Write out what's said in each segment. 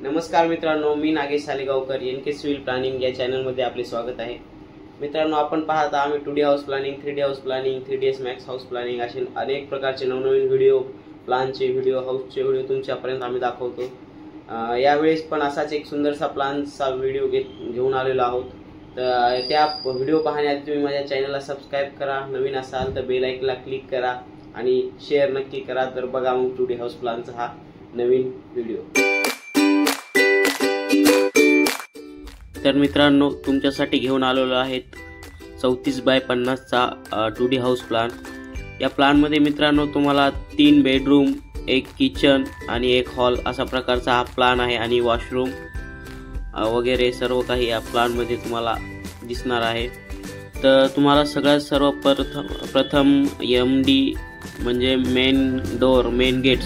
नमस्कार मित्रांनो, मी Nagesh सालेगावकर NK civil planning या चॅनलमध्ये आपले स्वागत आहे। मित्रांनो, आपण पाहता आम्ही 2D house planning, 3D house planning, 3ds max house planning असे अनेक प्रकारचे नवनवीन व्हिडिओ, प्लॅनचे व्हिडिओ, हाऊसचे व्हिडिओ तुमच्यापर्यंत आम्ही दाखवतो। यावेळेस पण असाच एक सुंदरसा प्लॅनचा व्हिडिओ घेऊन आलेलो आहोत। तर त्या व्हिडिओ पाहण्याआधी तुम्ही माझ्या चॅनलला सबस्क्राइब करा, नवीन असाल तर बेल आयकॉनला क्लिक करा आणि शेअर नक्की करा। तर बघा मग 2D हाऊस प्लॅनचा हा नवीन व्हिडिओ। तर मित्रांनो, तुमच्यासाठी घेऊन आलेलो आहेत 34 बाय 50 चा 2D हाऊस प्लॅन। या प्लॅन मध्ये मित्रांनो तुम्हाला 3 बेडरूम, 1 किचन आणि 1 हॉल अशा प्रकारचा हा प्लॅन आहे आणि वॉशरूम वगैरे सर्व काही या प्लॅन मध्ये तुम्हाला दिसणार आहे। तर तुम्हाला सर्वप्रथम MD म्हणजे मेन गेट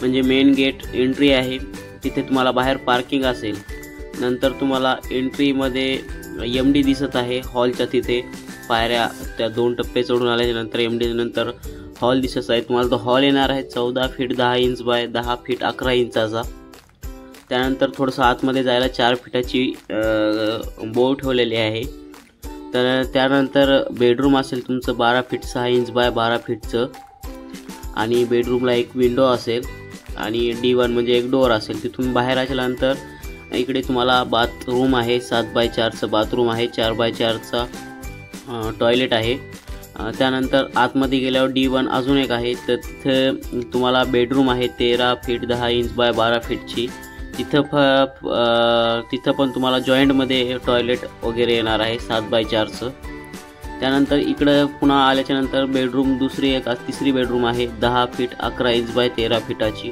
म्हणजे मेन गेट एंट्री आहे, तिथे तुम्हाला बाहेर पार्किंग असेल। नंतर तुम्हाला एंट्री मध्ये MD दिसत आहे, हॉलच्या तिथे पायऱ्या त्या 2 टप्पे चढून आल्याच्या नंतर MD नंतर हॉल दिसत आहे। तुम्हाला तो हॉल येणार आहे 14 फीट 10 इंच बाय 10 फीट 11 इंचाचा। त्यानंतर थोडंसं आतमध्ये जायला 4 फीटाची बोर्ड ठेवलेली आहे। तर त्यानंतर बेडरूम असेल तुमचं 12 फीट 6 इंच बाय 12 फीटचं आणि बेडरूमला एक विंडो असेल आणि D1 म्हणजे एक डोअर असेल। तिथून बाहेर आल्यानंतर इकडे तुम्हाला बाथरूम आहे, 7 बाय 4चं बाथरूम आहे, 4 बाय 4चा टॉयलेट आहे। त्यानंतर आतमध्ये गेल्यावर D1 अजून एक आहे, तर तिथे तुम्हाला बेडरूम आहे 13 फीट 10 इंच बाय 12 फीटची। तिथं पण तुम्हाला जॉईंटमध्ये टॉयलेट वगैरे येणार आहे 7 बाय 4चं। त्यानंतर इकडं पुन्हा आल्याच्या नंतर बेडरूम तिसरी बेडरूम आहे 10 फीट 11 इंच बाय 13 फीटाची।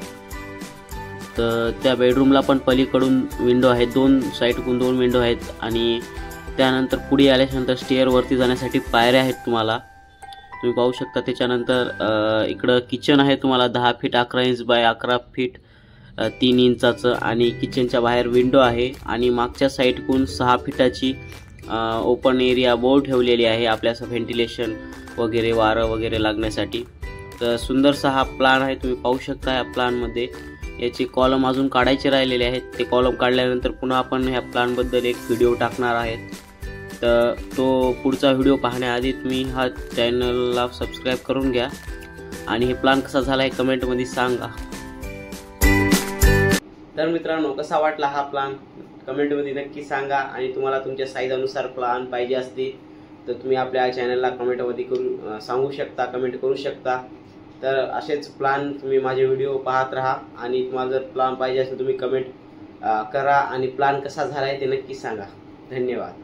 तर त्या बेडरूमला पण पलीकडून विंडो आहेत, 2 साईडकडून 2 विंडो आहेत आणि त्यानंतर पुढे आल्याच्यानंतर स्टेअर वरती जाण्यासाठी पायऱ्या आहेत तुम्हाला, तुम्ही पाहू शकता। त्याच्यानंतर इकडं किचन आहे तुम्हाला 10 फीट 11 इंच बाय 11 फीट 3 इंचाचं आणि किचनच्या बाहेर विंडो आहे आणि मागच्या साईडकडून 6 फीटाची ओपन एरिया बोर्ड ठेवलेली आहे आपल्याला व्हेंटिलेशन वगैरे वारं वगैरे लागण्यासाठी। तर सुंदरसा हा प्लॅन आहे, तुम्ही पाहू शकता। या प्लॅनमध्ये याचे कॉलम अजून काढायचे राहिलेले आहेत, ते कॉलम काढल्यानंतर पुन्हा आपण ह्या प्लॅनबद्दल एक व्हिडिओ टाकणार आहेत। तर तो पुढचा व्हिडिओ पाहण्याआधी तुम्ही हा चॅनलला सबस्क्राइब करून घ्या आणि हे प्लॅन कसा झाला आहे कमेंटमध्ये सांगा। तर मित्रांनो, कसा वाटला हा प्लॅन कमेंटमध्ये नक्की सांगा आणि तुम्हाला तुमच्या साईजनुसार प्लॅन पाहिजे असतील तर तुम्ही आपल्या चॅनलला कमेंटमध्ये सांगू शकता, कमेंट करू शकता। तर असेच प्लॅन तुम्ही माझे व्हिडिओ पाहत राहा आणि तुम्हाला जर प्लॅन पाहिजे असेल तुम्ही कमेंट करा आणि प्लॅन कसा झाला आहे ते नक्की सांगा। धन्यवाद।